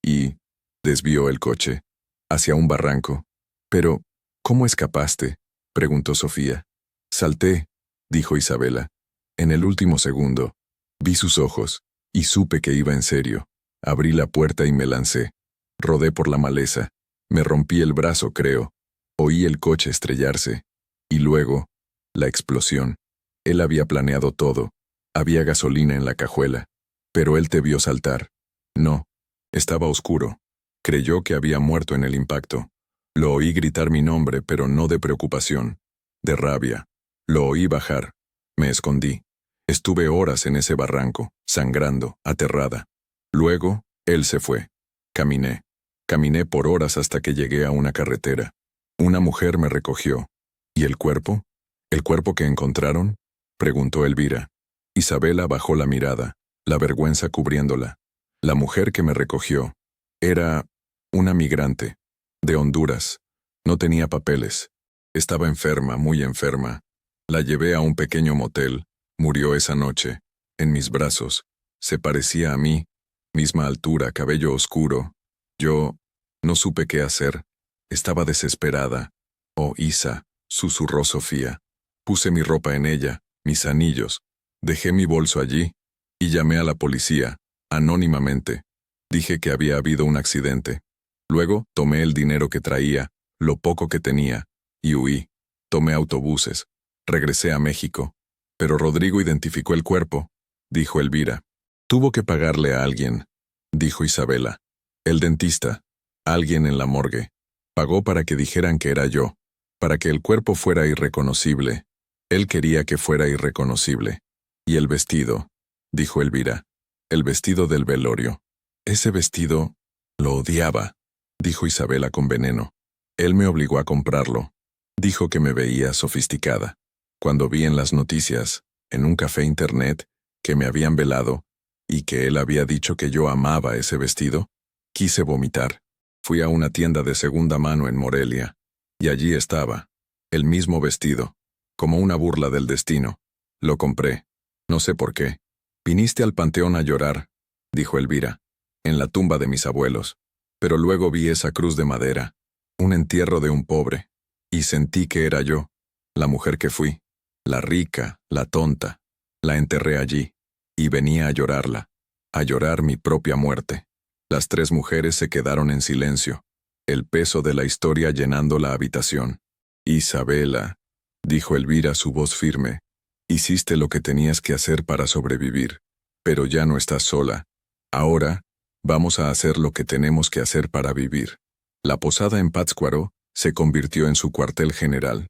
y desvió el coche hacia un barranco. Pero, ¿cómo escapaste?, preguntó Sofía. Salté, dijo Isabela. En el último segundo, vi sus ojos, y supe que iba en serio. Abrí la puerta y me lancé. Rodé por la maleza. Me rompí el brazo, creo. Oí el coche estrellarse. Y luego, la explosión. Él había planeado todo. Había gasolina en la cajuela. Pero él te vio saltar. No. Estaba oscuro. Creyó que había muerto en el impacto. Lo oí gritar mi nombre, pero no de preocupación. De rabia. Lo oí bajar. Me escondí. Estuve horas en ese barranco, sangrando, aterrada. Luego, él se fue. Caminé. Caminé por horas hasta que llegué a una carretera. Una mujer me recogió. ¿Y el cuerpo? ¿El cuerpo que encontraron?, preguntó Elvira. Isabela bajó la mirada, la vergüenza cubriéndola. La mujer que me recogió era una migrante, de Honduras. No tenía papeles. Estaba enferma, muy enferma. La llevé a un pequeño motel. Murió esa noche, en mis brazos. Se parecía a mí, misma altura, cabello oscuro. Yo no supe qué hacer. Estaba desesperada. Oh, Isa, susurró Sofía. Puse mi ropa en ella, mis anillos. Dejé mi bolso allí y llamé a la policía, anónimamente. Dije que había habido un accidente. Luego tomé el dinero que traía, lo poco que tenía, y huí. Tomé autobuses. Regresé a México. Pero Rodrigo identificó el cuerpo, dijo Elvira. Tuvo que pagarle a alguien, dijo Isabela. El dentista. Alguien en la morgue. Pagó para que dijeran que era yo, para que el cuerpo fuera irreconocible. Él quería que fuera irreconocible. Y el vestido, dijo Elvira. El vestido del velorio. Ese vestido lo odiaba, dijo Isabela con veneno. Él me obligó a comprarlo. Dijo que me veía sofisticada. Cuando vi en las noticias, en un café internet, que me habían velado, y que él había dicho que yo amaba ese vestido, quise vomitar. Fui a una tienda de segunda mano en Morelia, y allí estaba, el mismo vestido, como una burla del destino. Lo compré. No sé por qué. Viniste al panteón a llorar, dijo Elvira, en la tumba de mis abuelos. Pero luego vi esa cruz de madera, un entierro de un pobre, y sentí que era yo, la mujer que fui, la rica, la tonta. La enterré allí, y venía a llorarla, a llorar mi propia muerte. Las tres mujeres se quedaron en silencio, el peso de la historia llenando la habitación. Isabela, dijo Elvira, su voz firme, hiciste lo que tenías que hacer para sobrevivir, pero ya no estás sola. Ahora, vamos a hacer lo que tenemos que hacer para vivir. La posada en Pátzcuaro se convirtió en su cuartel general.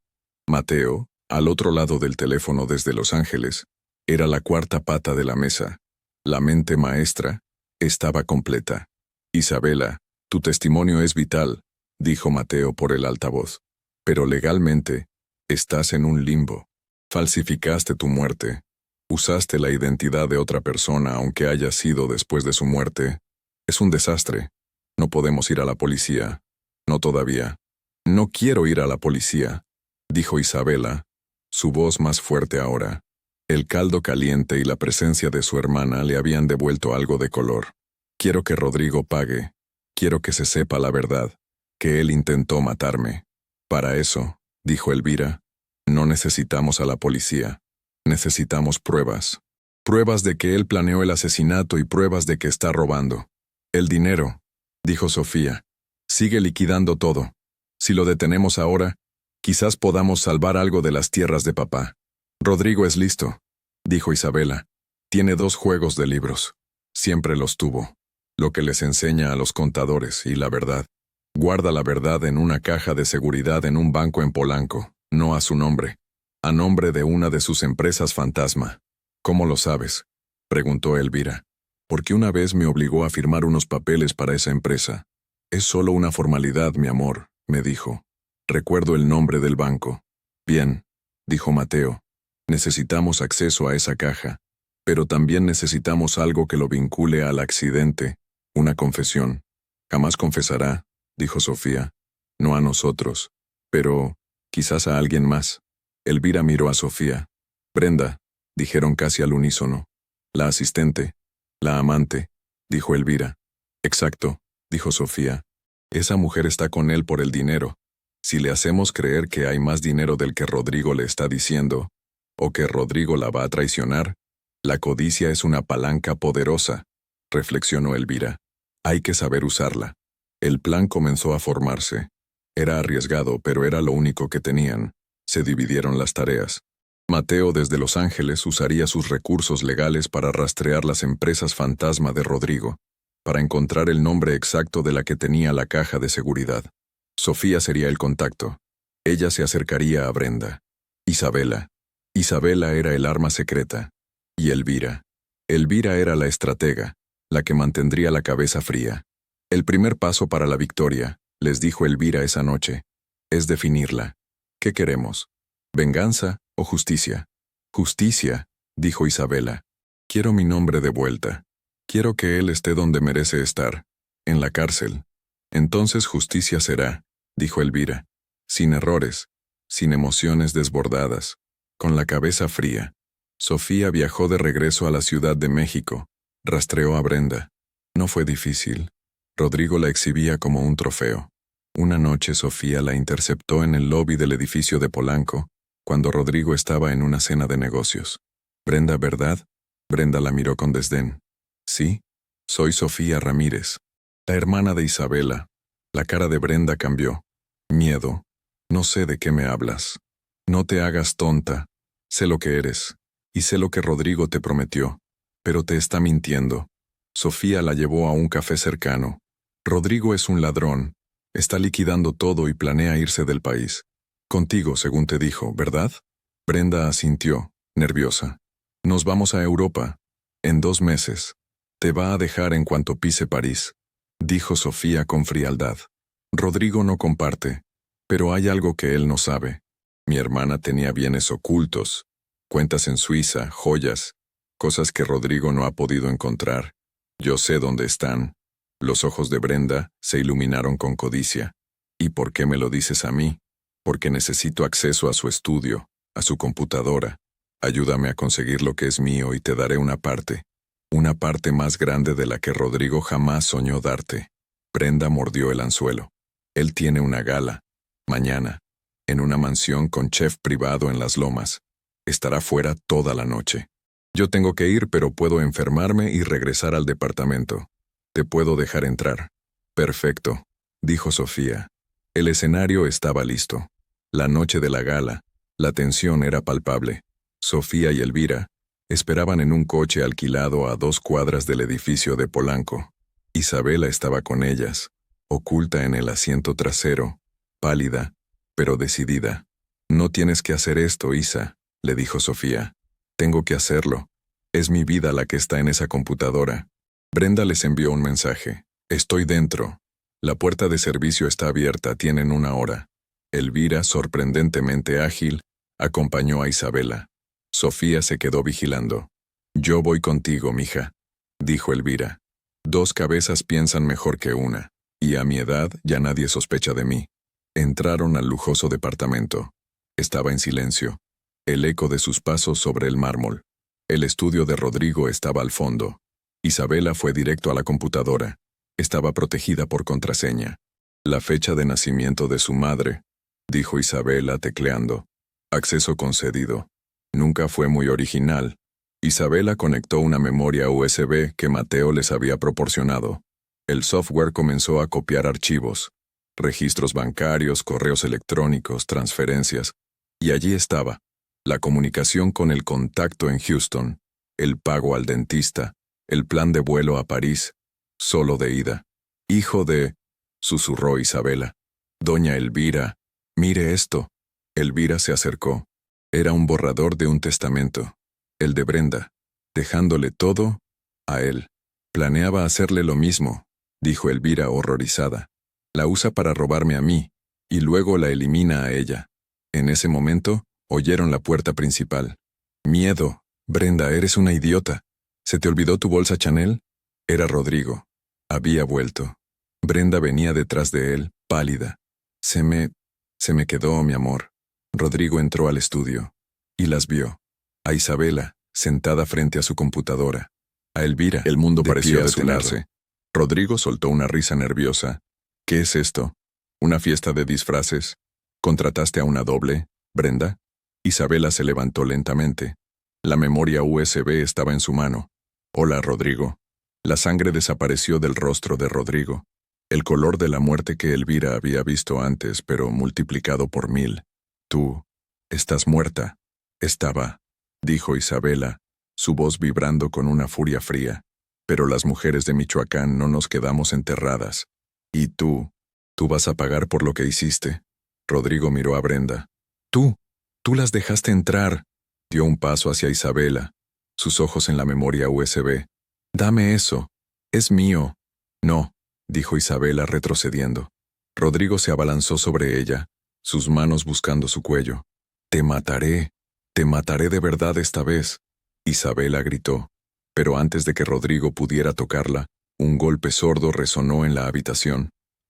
Mateo, al otro lado del teléfono desde Los Ángeles, era la cuarta pata de la mesa. La mente maestra estaba completa. Isabela, tu testimonio es vital, dijo Mateo por el altavoz. Pero legalmente, estás en un limbo. Falsificaste tu muerte. Usaste la identidad de otra persona aunque haya sido después de su muerte. Es un desastre. No podemos ir a la policía. No todavía. No quiero ir a la policía, dijo Isabela, su voz más fuerte ahora. El caldo caliente y la presencia de su hermana le habían devuelto algo de color. Quiero que Rodrigo pague. Quiero que se sepa la verdad, que él intentó matarme. Para eso, dijo Elvira, no necesitamos a la policía. Necesitamos pruebas. Pruebas de que él planeó el asesinato y pruebas de que está robando. El dinero, dijo Sofía. Sigue liquidando todo. Si lo detenemos ahora, quizás podamos salvar algo de las tierras de papá. Rodrigo es listo, dijo Isabela. Tiene 2 juegos de libros. Siempre los tuvo. Lo que les enseña a los contadores y la verdad. Guarda la verdad en una caja de seguridad en un banco en Polanco, no a su nombre, a nombre de una de sus empresas fantasma. ¿Cómo lo sabes?, preguntó Elvira. Porque una vez me obligó a firmar unos papeles para esa empresa. Es solo una formalidad, mi amor, me dijo. Recuerdo el nombre del banco. Bien, dijo Mateo. Necesitamos acceso a esa caja, pero también necesitamos algo que lo vincule al accidente, una confesión. Jamás confesará, dijo Sofía. No a nosotros, pero quizás a alguien más. Elvira miró a Sofía. Brenda, dijeron casi al unísono. La asistente. La amante, dijo Elvira. Exacto, dijo Sofía. Esa mujer está con él por el dinero. Si le hacemos creer que hay más dinero del que Rodrigo le está diciendo, o que Rodrigo la va a traicionar, la codicia es una palanca poderosa, reflexionó Elvira. Hay que saber usarla. El plan comenzó a formarse. Era arriesgado, pero era lo único que tenían. Se dividieron las tareas. Mateo desde Los Ángeles usaría sus recursos legales para rastrear las empresas fantasma de Rodrigo, para encontrar el nombre exacto de la que tenía la caja de seguridad. Sofía sería el contacto. Ella se acercaría a Brenda. Isabela. Isabela era el arma secreta. Y Elvira. Elvira era la estratega, la que mantendría la cabeza fría. El primer paso para la victoria, les dijo Elvira esa noche, es definirla. ¿Qué queremos? ¿Venganza o justicia? Justicia, dijo Isabela. Quiero mi nombre de vuelta. Quiero que él esté donde merece estar, en la cárcel. Entonces justicia será, dijo Elvira, sin errores, sin emociones desbordadas, con la cabeza fría. Sofía viajó de regreso a la Ciudad de México, rastreó a Brenda. No fue difícil. Rodrigo la exhibía como un trofeo. Una noche Sofía la interceptó en el lobby del edificio de Polanco, cuando Rodrigo estaba en una cena de negocios. Brenda, ¿verdad? Brenda la miró con desdén. Sí, soy Sofía Ramírez, la hermana de Isabela. La cara de Brenda cambió. Miedo. No sé de qué me hablas. No te hagas tonta. Sé lo que eres. Y sé lo que Rodrigo te prometió. Pero te está mintiendo. Sofía la llevó a un café cercano. Rodrigo es un ladrón. Está liquidando todo y planea irse del país. Contigo, según te dijo, ¿verdad? Brenda asintió, nerviosa. Nos vamos a Europa. En 2 meses. Te va a dejar en cuanto pise París, dijo Sofía con frialdad. Rodrigo no comparte, pero hay algo que él no sabe. Mi hermana tenía bienes ocultos, cuentas en Suiza, joyas, cosas que Rodrigo no ha podido encontrar. Yo sé dónde están. Los ojos de Brenda se iluminaron con codicia. ¿Y por qué me lo dices a mí? Porque necesito acceso a su estudio, a su computadora. Ayúdame a conseguir lo que es mío y te daré una parte más grande de la que Rodrigo jamás soñó darte. Brenda mordió el anzuelo. Él tiene una gala, mañana, en una mansión con chef privado en las Lomas. Estará fuera toda la noche. Yo tengo que ir, pero puedo enfermarme y regresar al departamento. Te puedo dejar entrar. Perfecto, dijo Sofía. El escenario estaba listo. La noche de la gala, la tensión era palpable. Sofía y Elvira esperaban en un coche alquilado a 2 cuadras del edificio de Polanco. Isabela estaba con ellas, oculta en el asiento trasero, pálida, pero decidida. No tienes que hacer esto, Isa, le dijo Sofía. Tengo que hacerlo. Es mi vida la que está en esa computadora. Brenda les envió un mensaje. Estoy dentro. La puerta de servicio está abierta, tienen 1 hora. Elvira, sorprendentemente ágil, acompañó a Isabela. Sofía se quedó vigilando. Yo voy contigo, mija, dijo Elvira. 2 cabezas piensan mejor que una, y a mi edad ya nadie sospecha de mí. Entraron al lujoso departamento. Estaba en silencio. El eco de sus pasos sobre el mármol. El estudio de Rodrigo estaba al fondo. Isabela fue directo a la computadora. Estaba protegida por contraseña. La fecha de nacimiento de su madre, dijo Isabela tecleando. Acceso concedido. Nunca fue muy original. Isabela conectó una memoria USB que Mateo les había proporcionado. El software comenzó a copiar archivos, registros bancarios, correos electrónicos, transferencias. Y allí estaba, la comunicación con el contacto en Houston, el pago al dentista, el plan de vuelo a París. Solo de ida. Hijo de... susurró Isabela. Doña Elvira, mire esto. Elvira se acercó. Era un borrador de un testamento. El de Brenda. Dejándole todo a él. Planeaba hacerle lo mismo, dijo Elvira horrorizada. La usa para robarme a mí, y luego la elimina a ella. En ese momento, oyeron la puerta principal. Miedo. Brenda, eres una idiota. ¿Se te olvidó tu bolsa Chanel? Era Rodrigo. Había vuelto. Brenda venía detrás de él, pálida. Se me quedó, mi amor. Rodrigo entró al estudio. Y las vio. A Isabela, sentada frente a su computadora. A Elvira, el mundo pareció detenerse. Rodrigo soltó una risa nerviosa. ¿Qué es esto? ¿Una fiesta de disfraces? ¿Contrataste a una doble, Brenda? Isabela se levantó lentamente. La memoria USB estaba en su mano. Hola, Rodrigo. La sangre desapareció del rostro de Rodrigo. El color de la muerte que Elvira había visto antes, pero multiplicado por 1000. Tú estás muerta. Estaba, dijo Isabela, su voz vibrando con una furia fría. Pero las mujeres de Michoacán no nos quedamos enterradas. Y tú vas a pagar por lo que hiciste. Rodrigo miró a Brenda. Tú las dejaste entrar. Dio un paso hacia Isabela, sus ojos en la memoria USB. Dame eso. Es mío. No, dijo Isabela retrocediendo. Rodrigo se abalanzó sobre ella, sus manos buscando su cuello. Te mataré de verdad esta vez. Isabela gritó. Pero antes de que Rodrigo pudiera tocarla, un golpe sordo resonó en la habitación.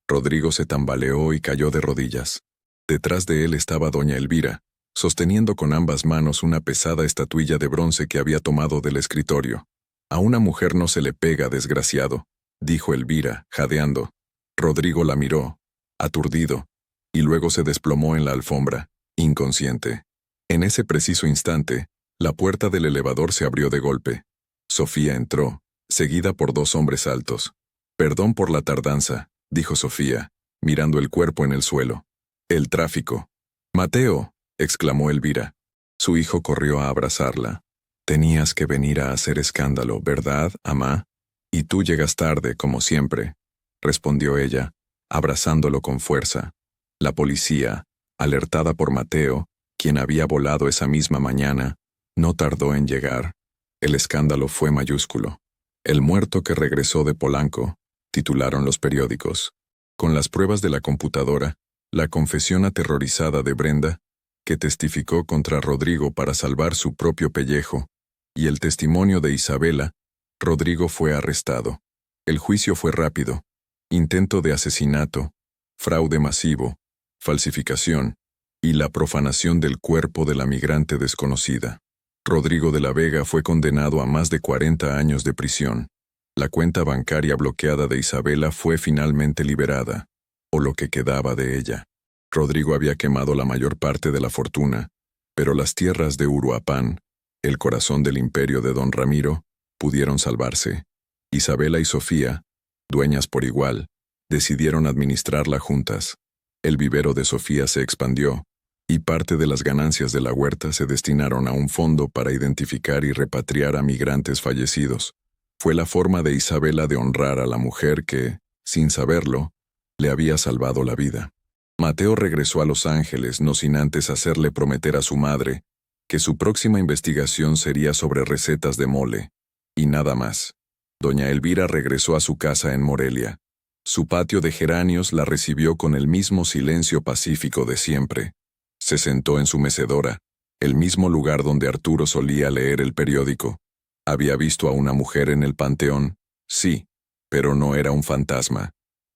Rodrigo se tambaleó y cayó de rodillas. Detrás de él estaba doña Elvira, sosteniendo con ambas manos una pesada estatuilla de bronce que había tomado del escritorio. A una mujer no se le pega, desgraciado, dijo Elvira, jadeando. Rodrigo la miró, aturdido, y luego se desplomó en la alfombra, inconsciente. En ese preciso instante, la puerta del elevador se abrió de golpe. Sofía entró, seguida por 2 hombres altos. Perdón por la tardanza, dijo Sofía, mirando el cuerpo en el suelo. El tráfico. Mateo, exclamó Elvira. Su hijo corrió a abrazarla. Tenías que venir a hacer escándalo, ¿verdad, amá? Y tú llegas tarde, como siempre, respondió ella, abrazándolo con fuerza. La policía, alertada por Mateo, quien había volado esa misma mañana, no tardó en llegar. El escándalo fue mayúsculo. El muerto que regresó de Polanco, titularon los periódicos. Con las pruebas de la computadora, la confesión aterrorizada de Brenda, que testificó contra Rodrigo para salvar su propio pellejo, y el testimonio de Isabela, Rodrigo fue arrestado. El juicio fue rápido. Intento de asesinato, fraude masivo, falsificación y la profanación del cuerpo de la migrante desconocida. Rodrigo de la Vega fue condenado a más de 40 años de prisión. La cuenta bancaria bloqueada de Isabela fue finalmente liberada, o lo que quedaba de ella. Rodrigo había quemado la mayor parte de la fortuna, pero las tierras de Uruapán, el corazón del imperio de don Ramiro, pudieron salvarse. Isabela y Sofía, dueñas por igual, decidieron administrarla juntas. El vivero de Sofía se expandió, y parte de las ganancias de la huerta se destinaron a un fondo para identificar y repatriar a migrantes fallecidos. Fue la forma de Isabela de honrar a la mujer que, sin saberlo, le había salvado la vida. Mateo regresó a Los Ángeles no sin antes hacerle prometer a su madre que su próxima investigación sería sobre recetas de mole, y nada más. Doña Elvira regresó a su casa en Morelia. Su patio de geranios la recibió con el mismo silencio pacífico de siempre. Se sentó en su mecedora, el mismo lugar donde Arturo solía leer el periódico. Había visto a una mujer en el panteón, sí, pero no era un fantasma.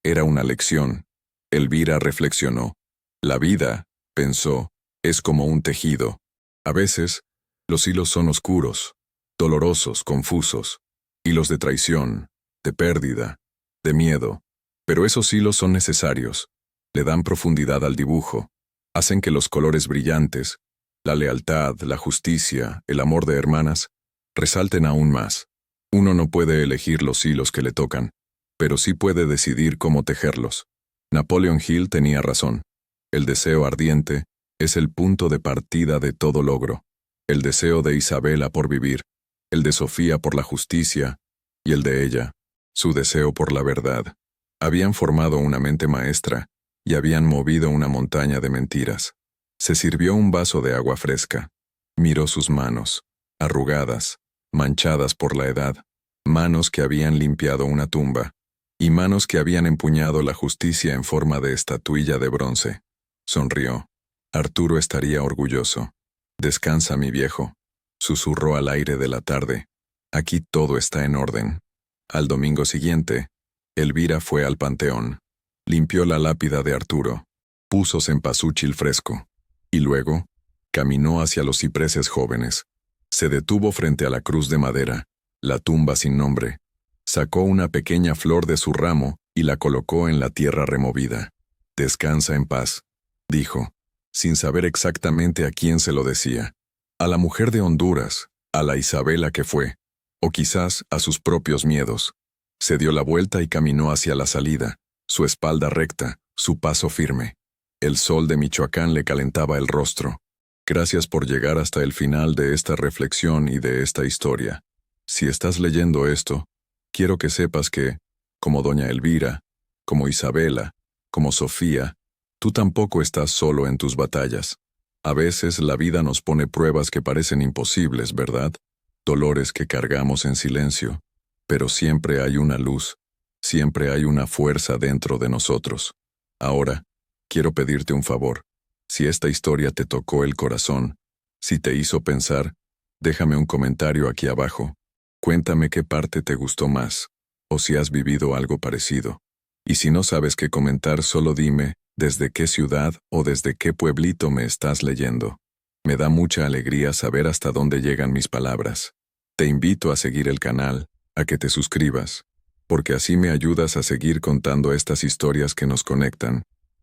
Era una lección. Elvira reflexionó. La vida, pensó, es como un tejido. A veces, los hilos son oscuros, dolorosos, confusos. Hilos de traición, de pérdida, de miedo. Pero esos hilos son necesarios. Le dan profundidad al dibujo. Hacen que los colores brillantes, la lealtad, la justicia, el amor de hermanas, resalten aún más. Uno no puede elegir los hilos que le tocan, pero sí puede decidir cómo tejerlos. Napoleon Hill tenía razón. El deseo ardiente es el punto de partida de todo logro. El deseo de Isabela por vivir, el de Sofía por la justicia y el de ella, su deseo por la verdad. Habían formado una mente maestra y habían movido una montaña de mentiras. Se sirvió un vaso de agua fresca. Miró sus manos, arrugadas, manchadas por la edad, manos que habían limpiado una tumba, y manos que habían empuñado la justicia en forma de estatuilla de bronce. Sonrió. Arturo estaría orgulloso. Descansa, mi viejo, susurró al aire de la tarde. Aquí todo está en orden. Al domingo siguiente, Elvira fue al panteón. Limpió la lápida de Arturo. Puso cempasúchil fresco. Y luego, caminó hacia los cipreses jóvenes. Se detuvo frente a la cruz de madera, la tumba sin nombre. Sacó una pequeña flor de su ramo y la colocó en la tierra removida. Descansa en paz, dijo, sin saber exactamente a quién se lo decía. A la mujer de Honduras, a la Isabela que fue, o quizás a sus propios miedos. Se dio la vuelta y caminó hacia la salida, su espalda recta, su paso firme. El sol de Michoacán le calentaba el rostro. Gracias por llegar hasta el final de esta reflexión y de esta historia. Si estás leyendo esto, quiero que sepas que, como doña Elvira, como Isabela, como Sofía, tú tampoco estás solo en tus batallas. A veces la vida nos pone pruebas que parecen imposibles, ¿verdad? Dolores que cargamos en silencio, pero siempre hay una luz, siempre hay una fuerza dentro de nosotros. Ahora, quiero pedirte un favor. Si esta historia te tocó el corazón, si te hizo pensar, déjame un comentario aquí abajo. Cuéntame qué parte te gustó más, o si has vivido algo parecido. Y si no sabes qué comentar, solo dime desde qué ciudad o desde qué pueblito me estás leyendo. Me da mucha alegría saber hasta dónde llegan mis palabras. Te invito a seguir el canal, a que te suscribas, porque así me ayudas a seguir contando estas historias que nos conectan.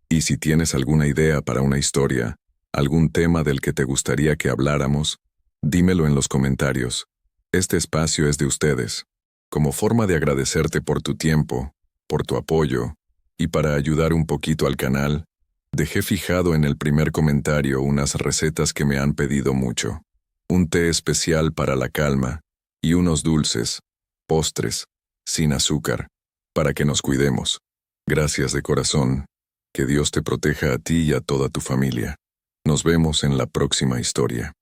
Y si tienes alguna idea para una historia, algún tema del que te gustaría que habláramos, dímelo en los comentarios. Este espacio es de ustedes. Como forma de agradecerte por tu tiempo, por tu apoyo, y para ayudar un poquito al canal, dejé fijado en el primer comentario unas recetas que me han pedido mucho. Un té especial para la calma, y unos dulces, postres, sin azúcar, para que nos cuidemos. Gracias de corazón. Que Dios te proteja a ti y a toda tu familia. Nos vemos en la próxima historia.